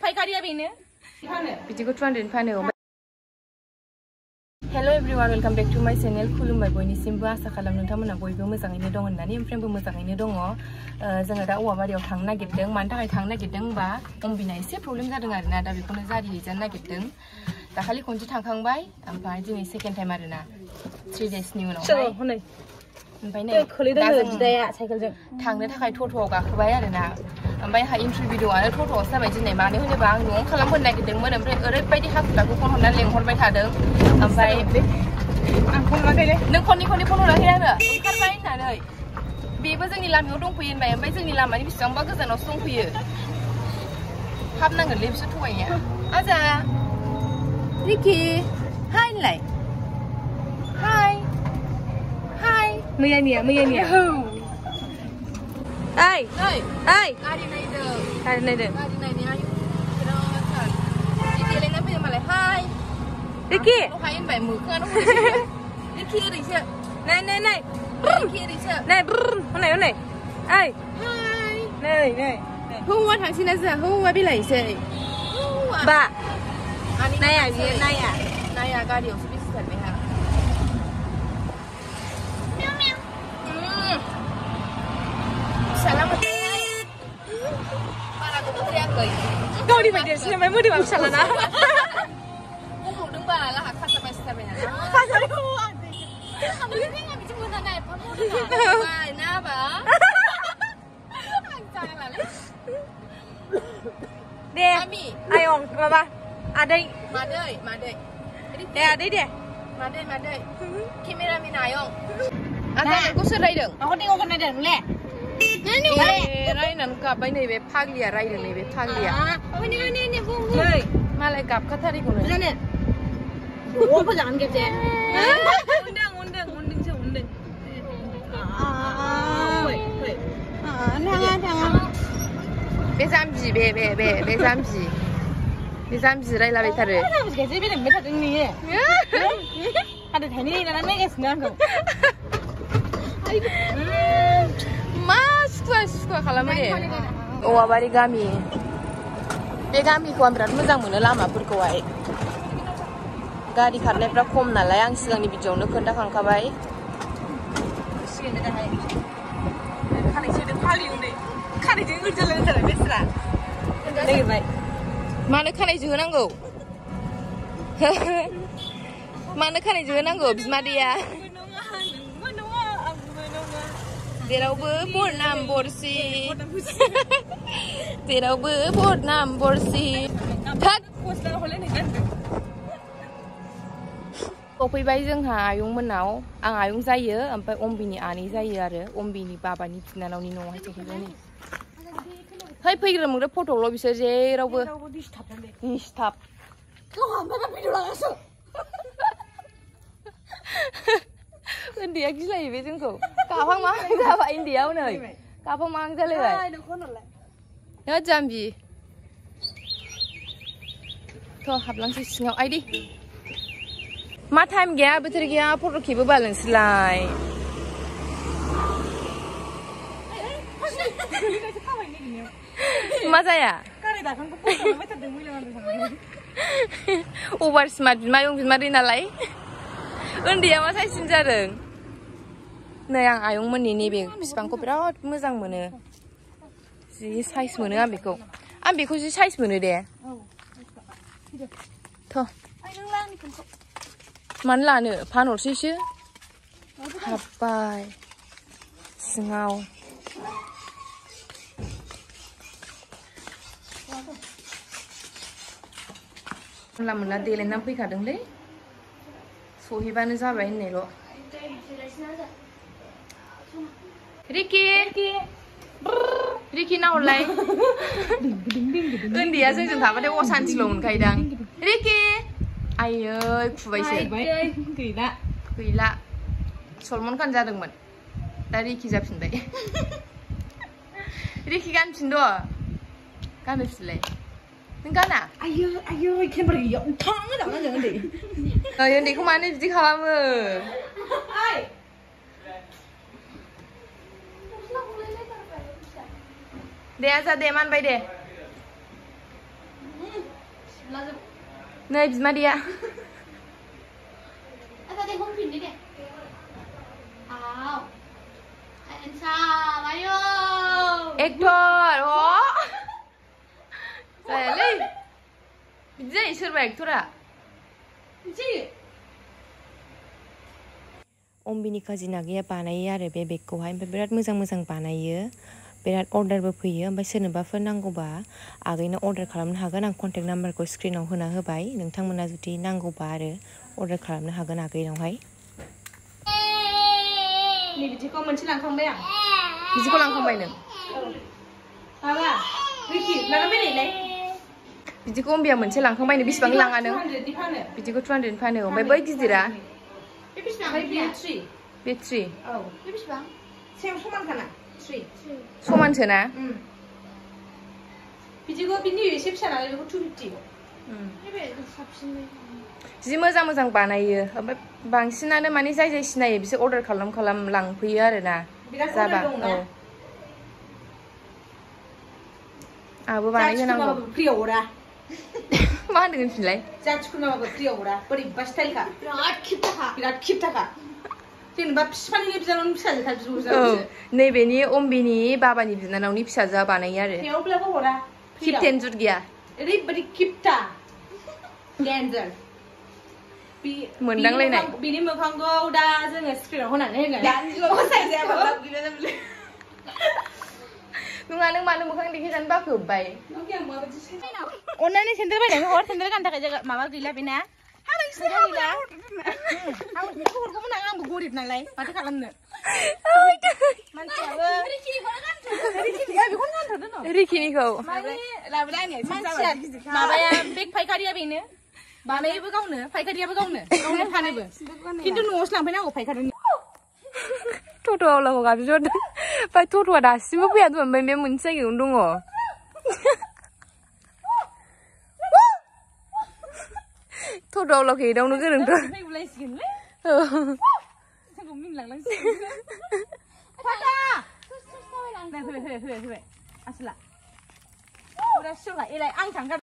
फायखारिया बेनो बिदिखौ 200 फानो hello everyone welcome back to my channel खुलुमबाय बयनिसिमबो आसा खालाम नोंथांमोना बयबो मोजाङैनो दं होननानै ओमफ्रायबो मोजाङैनो दङ जोङो दा औवाबारियाव थांनो नागिरदों मानि थाखाय थांनो नागिरदों होनबा अम्बिना एसे प्रब्लेम जादों आरोना दा बेखौनो जारिहैजानो नागिरदों दाखालि खनसे थांखांबाय ओमफ्राय दिनै सेकेन्ड टाइम आरोना 3 डेजनि उनावहाय ओमफ्राय नै दा जों साइकेलजों थांनो थाखाय टट'आव गाखोबाय आरोना ओमफ्राय आंहा इन्ट्रि भिडिअ'आनो टट'आवसो जाबाय दिनै मानो होनोबा आं न'आव खालामबोनो नागिरदोंमोन ओमफ्राय ओरैबायदि हाखु दाखु फन हरनानै लेंहरबाय थादों ओमफ्राय आं फन हराखैलै नों खननै फन हराखै आरो ओंखारबाय होननानै बेबो जोंनि लामायाव दंफैयो होनबाय ओमफ्राय जोंनि लामानि बेसेबांबा गोजानावसो दंफैयो हाबनांगोनलै बिसोर थगायनाया आजा रिकि हाय होनलाय हाय मैयानिया ओइ गारि नायदों गारि नायनाया बिराद देलायना फैदों मालाय हाय रिकि दहाय होनबाय मोखाङानो रिकि ओरैसो नाय रिकि ओरैसो नाय हनै ओइ हाय नै हौवा थांसै ना जोंहा हौवा बेलायसै बा नाया बियो नाया गारियावसो बेसे थारबायहा गावनि बायदियासो ओमफ्राय मोदोमा फिसालाना गब्ल'दों बारा लाहा खासा बायसिथारबाय नालाय बिदि मोनानाय ना बा दे आयं माबा आदै मादै दे आदै दे मादै केमेरामेन आयं आजा नोंखौ सोर रायदों माखौ नायदों नोंलाय रायनानै गाबबाय नैबे फाग्लिया रायदों नैबे फाग्लिया मालाय गाबखाथारिखौनो मोजाङानो खेबसे बे जाम्बि बे जाम्बि रायलाबायथारो मा सुखुवा खालामो दे औवाबारि गामि बे गामिखौ आं बिराद मोजां मोनो लामाफोरखौहाय गारि खारनायफ्रा खम नालाय आं सिगांनि भिडिअ'आवनो खोन्थाखांखाबाय मानो खानाय जोहोनांगौ मानो खानाय जोहोनांगौ बिमादैया जेरावबो बरनाम बरसि जेरावबो बरनाम बरसि सफैबाय जोंहा आयंमोननाव आं आयं जायो ओमफ्राय अम्बिनि आनै जायो आरो अम्बिनि बाबानि बिनानावनि न'आवहाय सफैबाय नै है फैग्रोमोग्रा फट'ल' बिसोर जेरावबो दिस्टार्ब उन्दैया गिलायो बे जोंखौ गाफां मा जाबाय उन्दैयाव नै गाफां मा जालायबाय जाम्बि थ' हाबलांसै सिङाव आइदि मा टाइम गैया बोथोर गैया फट' खेबोबा नोंसोरलाय मा जाया अभार स्मार्ट बिमायं बिमादै नालाय उन्दैया मा साइसिन जादों नै आं आयंमोननि नैबे बिफांखौ बिराद मोजां मोनो जि साइज मोनो आं बेखौ जि साइज मोनो दे थ' मानो लानो फानहरसैसो हाब्बाय सिङाव मोनला देलायनानै फैखादोंलै सहैबानो जाबाय होननायल' रिकि नाहरलाय उन्दैया जोंजों थाबाथाय असान्थिल' मोनखायोदां रिकि आयै खुबायसो गैला सलमान खान जादोंमोन दा रिकि जाफिनबाय रिकि गानफिनद' गानहोफिनलाय नों गाना आयै केमेरा गैया थाङो नामा जों उन्दैखौ मानो बिदि खालामो दे आजा दे मानबाय दे नै बिमादैया tadi home pin ni deh. Aw. Ansa, ayo. Actor अ जायालै बिदि जायो सोरबा एक्टरा Ji. अम्बिनि काजि नागिया बानायो आरो बे बेगखौहाय ओमफ्राय बिराद मोजां मोजां बानायो बिराद अर्डारबो फैयो ओमफ्राय सोरनोबाफोर नांगौबा आगैनो अर्डार खालामनो हागोन आं कन्टेक्ट नाम्बारखौ स्क्रिनाव होना होबाय नोंथांमोना जुदि नांगौबा आरो अर्डार खालामनो हागोन आगैनावहाय Ni bijiku moncil langkang bayang. बिदिखौ लांखांबाय नों Apa? Ricky, mana beli leh? बिदिखौ अम्बिया मोनसे लांखांबायनो बेसेबां लाङा नों 200 di mana? बिदिखौ 200 फानो ओमफ्राय बै गिदिरा Ini berapa? Ini 3. बे 3 Oh. Ini berapa? Same sama kan? 3. समानसो ना बिदिखौ बिनि एसे फिसा नालाय बेखौ 250 जि मोजां मोजां बानायो ओमफ्राय बांसिनानो माने जाय जाय सिनायो बिसोर अर्डार खालाम लांफैयो आरोना जाबा औ आबो बानायहोनांगौ फ्रियाव हरा मा होनदों होनफिनलाय जाथिखुनाबाबो फ्रियाव हरा बोरैबा स्टाइलखा बिराद खिपथाखा जेनेबा फिफानि बिनानावनि फिसाजोखा बिब'जों नैबेनि अम्बिनि बाबानि बिनानावनि फिसाजोआ बानायो आरो थेवब्लाबो हरा किपटेन जुद गैया ओरैबायदि किपटा डेन्जार मोनदांलायनाय बिनि मोखांखौ दा जोङो स्क्रिनाव होनानै होगोन नङा नों मानो मोखां देखायजानो बाखोबाय अननानै सेन्देल बायनानै हर सेन्देल गाननो थाखाय माबा गैला बेना गैला हरगौमोन आंबो गरिब नालाय माथो खालामनो मानसियाबो रिखिनिखौ मानसिया माबाया बेग फायखारिया बेनो बानायोबो गावनो फायखारियाबो गावनो फानोबो खिन्थु न'आवसो लांफैनांगौ फायखारिनि टट' आवलाखौ गाबज्रिहरदों ओमफ्राय टट'आ दासिमबो फैया ओमफ्राय बे मोनसे जायगायावनो दङ टट' आवलाखौ एदावनो गोरोंथ' फैबाय आसला आं थांगोन